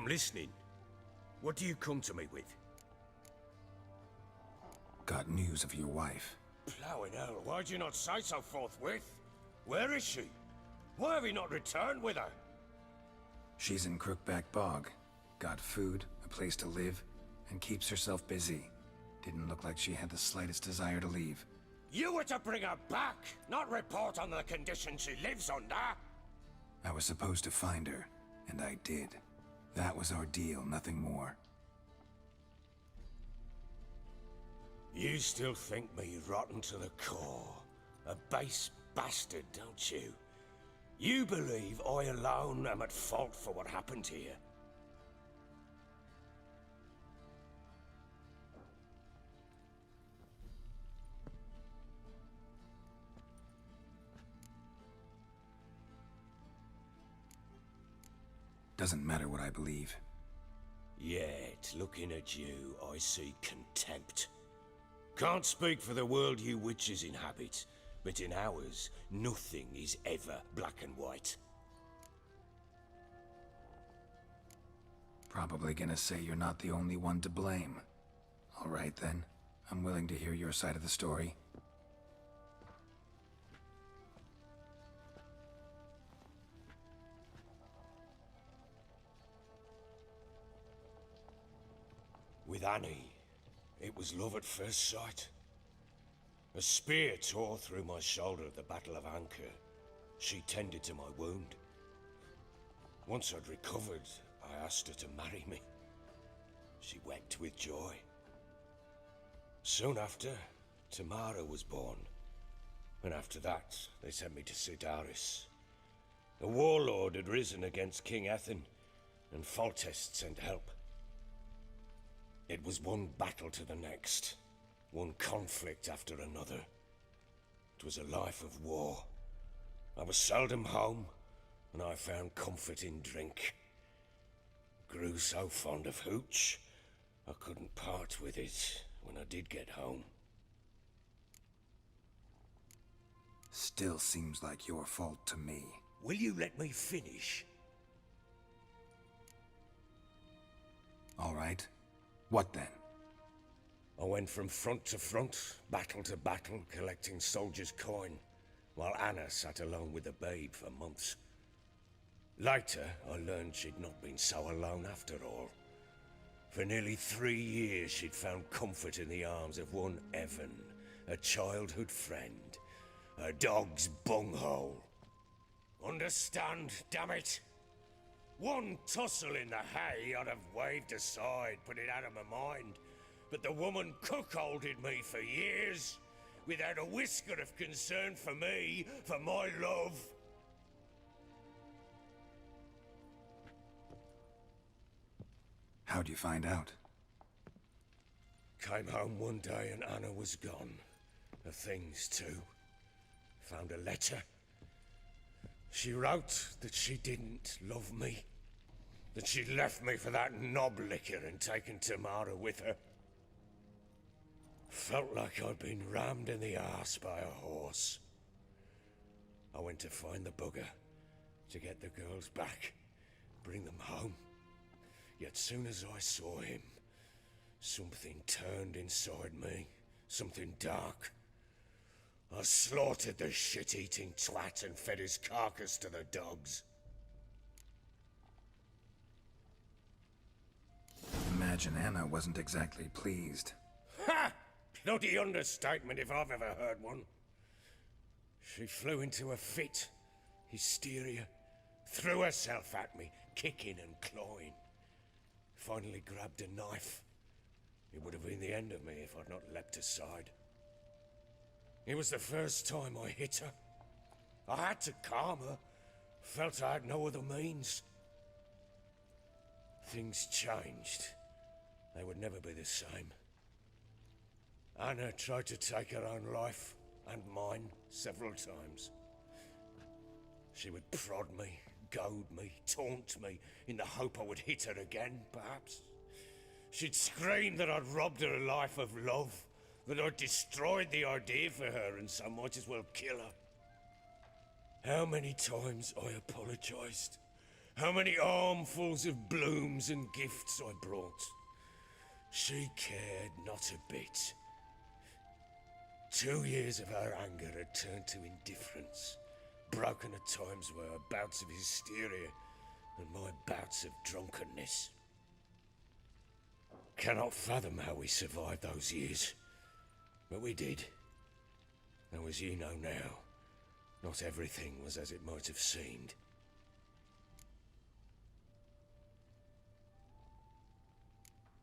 I'm listening. What do you come to me with? Got news of your wife. Plowing hell, why'd you not say so forthwith? Where is she? Why have you not returned with her? She's in Crookback Bog. Got food, a place to live, and keeps herself busy. Didn't look like she had the slightest desire to leave. You were to bring her back, not report on the conditions she lives under. I was supposed to find her, and I did. That was our deal, nothing more. You still think me rotten to the core. A base bastard, don't you? You believe I alone am at fault for what happened here. Doesn't matter what I believe. Yet, looking at you, I see contempt. Can't speak for the world you witches inhabit, but in ours, nothing is ever black and white. Probably gonna say you're not the only one to blame. All right then, I'm willing to hear your side of the story. With Annie, it was love at first sight. A spear tore through my shoulder at the Battle of Anchor. She tended to my wound. Once I'd recovered, I asked her to marry me. She wept with joy. Soon after, Tamara was born. And after that, they sent me to Cidaris. A warlord had risen against King Ethan, and Foltest sent help. It was one battle to the next, one conflict after another. It was a life of war. I was seldom home, and I found comfort in drink. Grew so fond of hooch, I couldn't part with it when I did get home. Still seems like your fault to me. Will you let me finish? All right. What then? I went from front to front, battle to battle, collecting soldiers' coin, while Anna sat alone with the babe for months. Later, I learned she'd not been so alone after all. For nearly 3 years, she'd found comfort in the arms of one Evan, a childhood friend, a dog's bunghole. Understand, damn it? One tussle in the hay I'd have waved aside, put it out of my mind. But the woman cuckolded me for years, without a whisker of concern for me, for my love. How'd you find out? Came home one day and Anna was gone. Her things too. Found a letter. She wrote that she didn't love me. That she'd left me for that knob licker and taken Tamara with her. Felt like I'd been rammed in the arse by a horse. I went to find the bugger, to get the girls back, bring them home. Yet soon as I saw him, something turned inside me, something dark. I slaughtered the shit-eating twat and fed his carcass to the dogs. Imagine Anna wasn't exactly pleased. Ha! Bloody understatement if I've ever heard one. She flew into a fit, hysteria, threw herself at me, kicking and clawing. Finally grabbed a knife. It would have been the end of me if I'd not leapt aside. It was the first time I hit her. I had to calm her. Felt I had no other means. Things changed. They would never be the same. Anna tried to take her own life, and mine, several times. She would prod me, goad me, taunt me, in the hope I would hit her again, perhaps. She'd scream that I'd robbed her a life of love, that I'd destroyed the idea for her, and so might as well kill her. How many times I apologized. how many armfuls of blooms and gifts I brought. She cared not a bit. 2 years of her anger had turned to indifference, broken at times by her bouts of hysteria and my bouts of drunkenness. Cannot fathom how we survived those years, but we did. Though as you know now, not everything was as it might have seemed.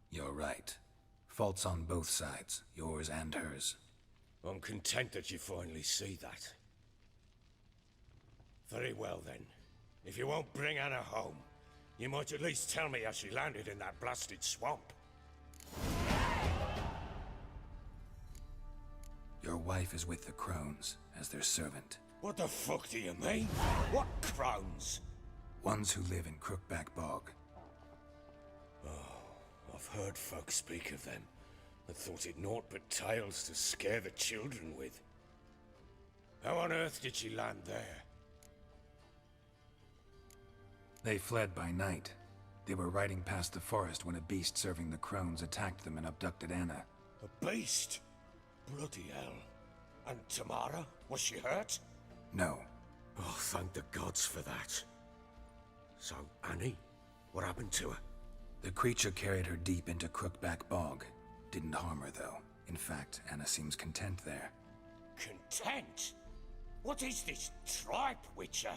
You're right. Faults on both sides, yours and hers. I'm content that you finally see that. Very well then. If you won't bring Anna home, you might at least tell me how she landed in that blasted swamp. Your wife is with the Crones, as their servant. What the fuck do you mean? What crones? Ones who live in Crookback Bog. I've heard folk speak of them, and thought it naught but tales to scare the children with. How on earth did she land there? They fled by night. They were riding past the forest when a beast serving the Crones attacked them and abducted Anna. A beast? Bloody hell. And Tamara? Was she hurt? No. Oh, thank the gods for that. So, Annie? What happened to her? The creature carried her deep into Crookback Bog. Didn't harm her, though. In fact, Anna seems content there. Content? What is this tripe, Witcher?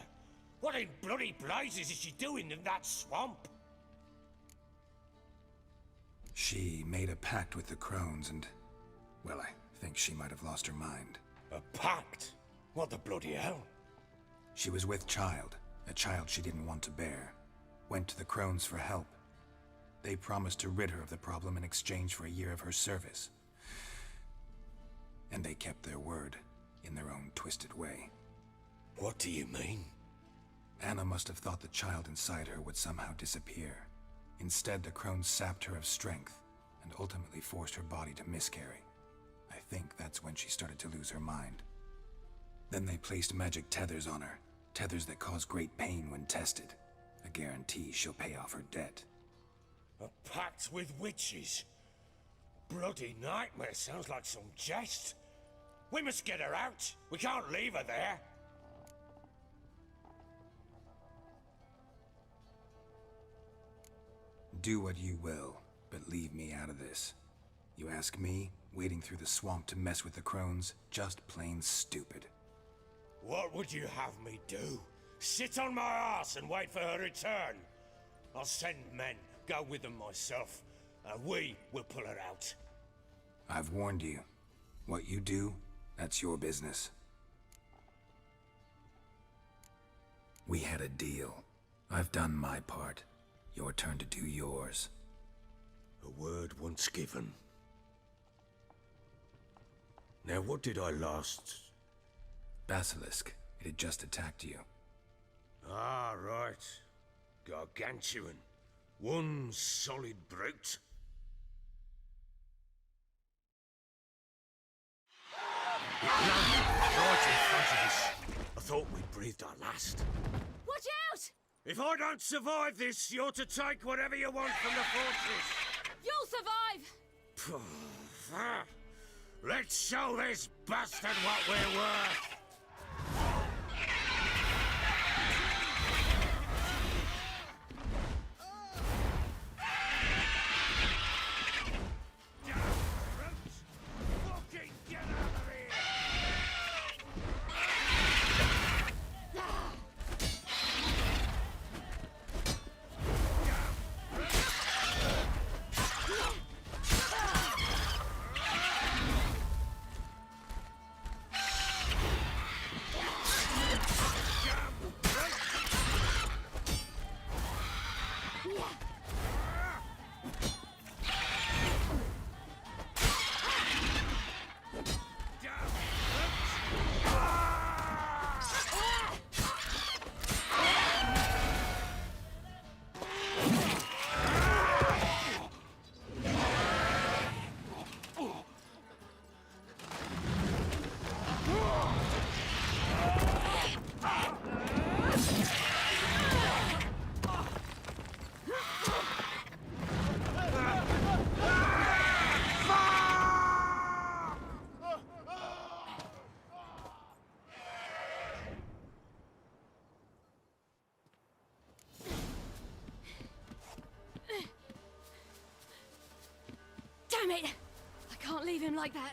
What in bloody blazes is she doing in that swamp? She made a pact with the Crones and... well, I think she might have lost her mind. A pact? What the bloody hell? She was with child, a child she didn't want to bear. Went to the Crones for help. They promised to rid her of the problem in exchange for a year of her service. And they kept their word, in their own twisted way. What do you mean? Anna must have thought the child inside her would somehow disappear. Instead, the Crones sapped her of strength, and ultimately forced her body to miscarry. I think that's when she started to lose her mind. Then they placed magic tethers on her, tethers that cause great pain when tested. A guarantee she'll pay off her debt. A pact with witches? Bloody nightmare, sounds like some jest. We must get her out. We can't leave her there. Do what you will, but leave me out of this. You ask me, wading through the swamp to mess with the Crones, just plain stupid. What would you have me do? Sit on my ass and wait for her return? I'll send men, go with them myself, and we will pull her out. I've warned you. What you do, that's your business. We had a deal. I've done my part. Your turn to do yours. A word once given. Now what did I last... Basilisk. It had just attacked you. Ah, right. Gargantuan. One solid brute. It landed right in front of us. I thought we breathed our last. Watch out! If I don't survive this, you're to take whatever you want from the fortress. You'll survive! Let's show this bastard what we're worth. leave him like that.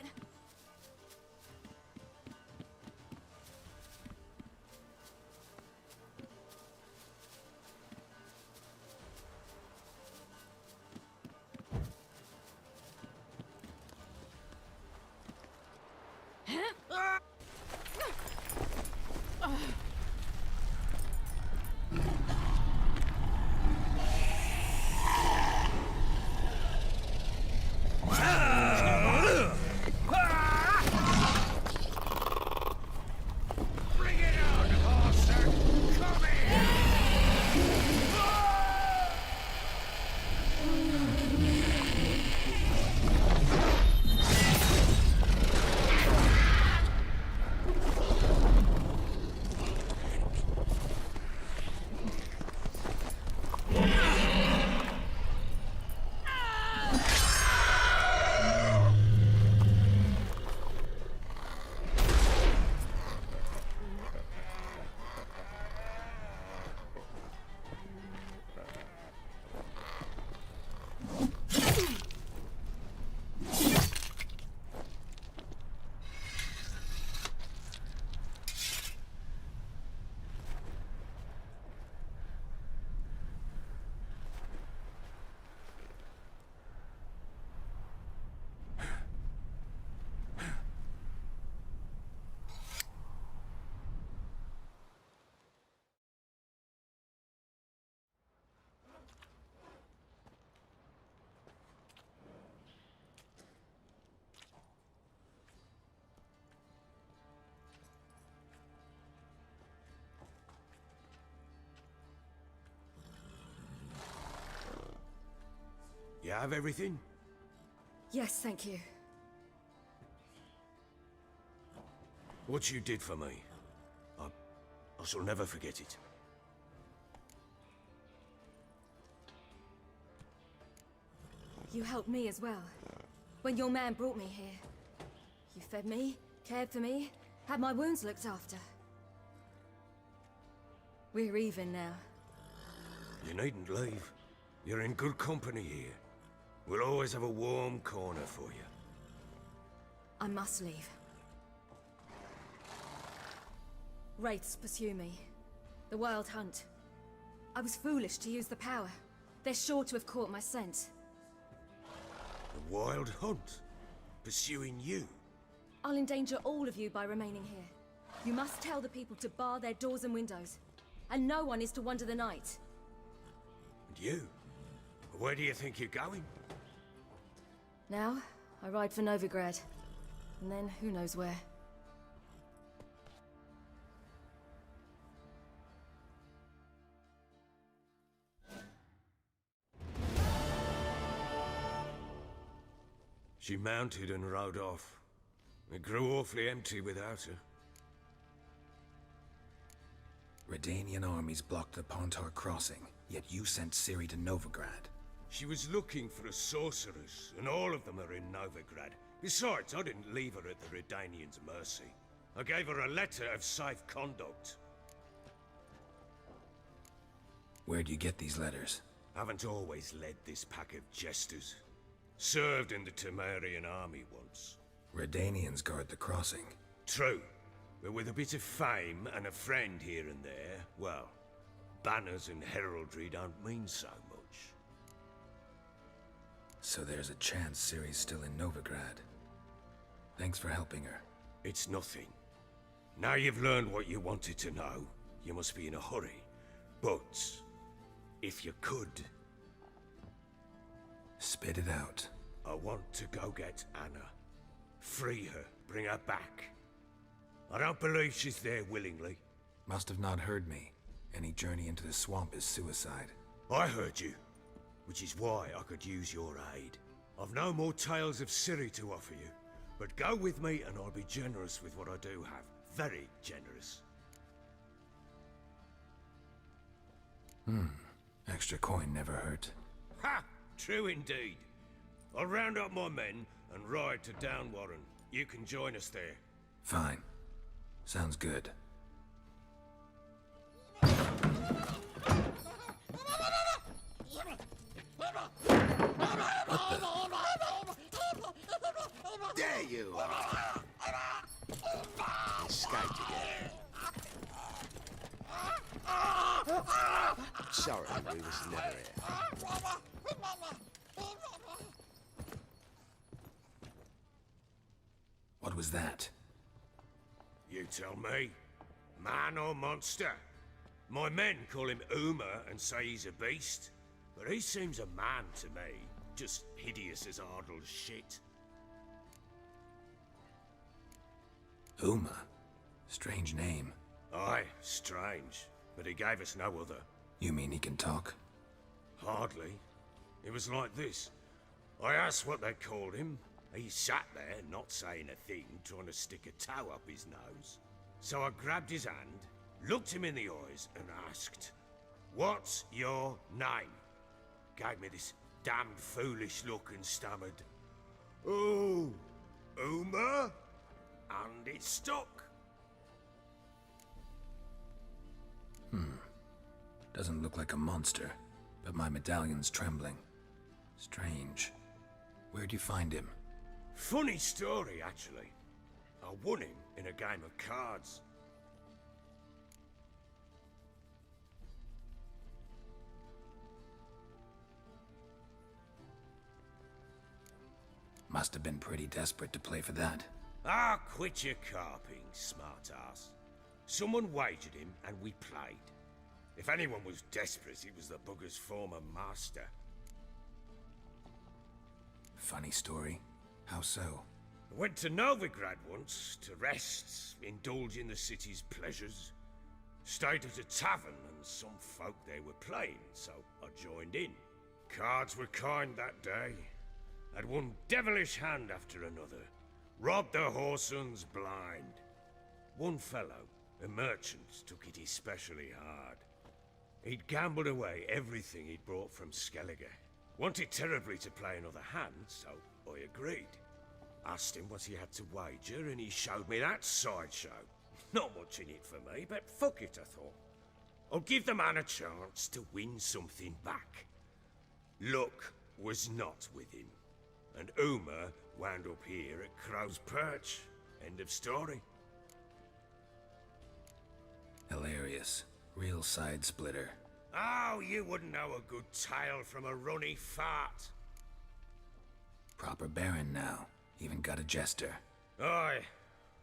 You have everything? Yes, thank you. What you did for me, I shall never forget it. You helped me as well. When your man brought me here. You fed me, cared for me, had my wounds looked after. We're even now. You needn't leave. You're in good company here. We'll always have a warm corner for you. I must leave. Wraiths pursue me. The Wild Hunt. I was foolish to use the power. They're sure to have caught my scent. The Wild Hunt? Pursuing you? I'll endanger all of you by remaining here. You must tell the people to bar their doors and windows. And no one is to wander the night. And you? Where do you think you're going? Now, I ride for Novigrad. And then, who knows where. She mounted and rode off. It grew awfully empty without her. Redanian armies blocked the Pontar crossing, yet you sent Ciri to Novigrad. She was looking for a sorceress, and all of them are in Novigrad. Besides, I didn't leave her at the Redanians' mercy. I gave her a letter of safe conduct. Where'd you get these letters? Haven't always led this pack of jesters. Served in the Temerian army once. Redanians guard the crossing. True, but with a bit of fame and a friend here and there, well, banners and heraldry don't mean so much. So there's a chance Ciri's still in Novigrad. Thanks for helping her. It's nothing. Now you've learned what you wanted to know, you must be in a hurry. But, if you could... Spit it out. I want to go get Anna. Free her, bring her back. I don't believe she's there willingly. Must have not heard me. Any journey into the swamp is suicide. I heard you, which is why I could use your aid. I've no more tales of Ciri to offer you, but go with me and I'll be generous with what I do have. Very generous. Extra coin never hurt. Ha! True indeed. I'll round up my men and ride to Downwarren. You can join us there. Fine. Sounds good. Sorry, we was never here. What was that? You tell me. Man or monster? My men call him Uma and say he's a beast, but he seems a man to me. Just hideous as Ardle's shit. Uma? Strange name. Aye, strange. But he gave us no other. You mean he can talk? Hardly. It was like this. I asked what they called him. He sat there, not saying a thing, trying to stick a toe up his nose. So I grabbed his hand, looked him in the eyes, and asked, "What's your name?" Gave me this damned foolish look and stammered, "Oh, Uma?" And it stuck. Doesn't look like a monster, but my medallion's trembling. Strange. Where'd you find him? Funny story, actually. I won him in a game of cards. Must have been pretty desperate to play for that. Ah, quit your carping, smart-ass. Someone wagered him, and we played. If anyone was desperate, it was the bugger's former master. Funny story. How so? I went to Novigrad once, to rest, indulge in the city's pleasures. Stayed at a tavern, and some folk there were playing, so I joined in. Cards were kind that day. Had one devilish hand after another. Robbed the whoresun's blind. One fellow, a merchant, took it especially hard. He'd gambled away everything he'd brought from Skellige. Wanted terribly to play another hand, so I agreed. Asked him what he had to wager, and he showed me that sideshow. Not much in it for me, but fuck it, I thought. I'll give the man a chance to win something back. Luck was not with him, and Uma wound up here at Crow's Perch. End of story. Hilarious. Real side splitter. Oh, you wouldn't know a good tale from a runny fart. Proper baron now. Even got a jester. Aye,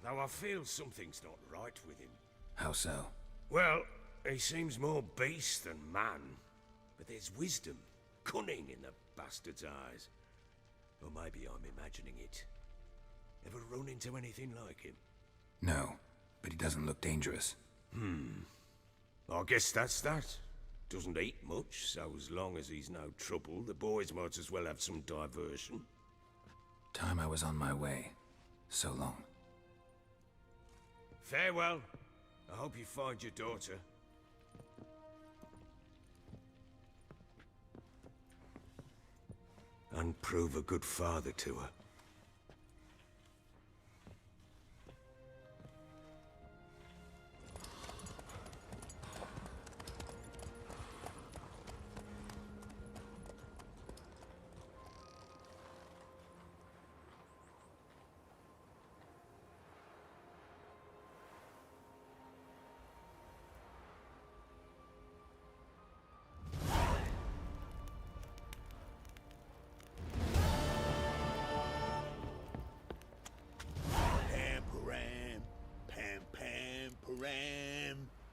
though I feel something's not right with him. How so? Well, he seems more beast than man, but there's wisdom, cunning in the bastard's eyes. Or maybe I'm imagining it. Ever run into anything like him? No, but he doesn't look dangerous. I guess that's that. Doesn't eat much, so as long as he's no trouble, the boys might as well have some diversion. Time I was on my way. So long. Farewell. I hope you find your daughter. And prove a good father to her.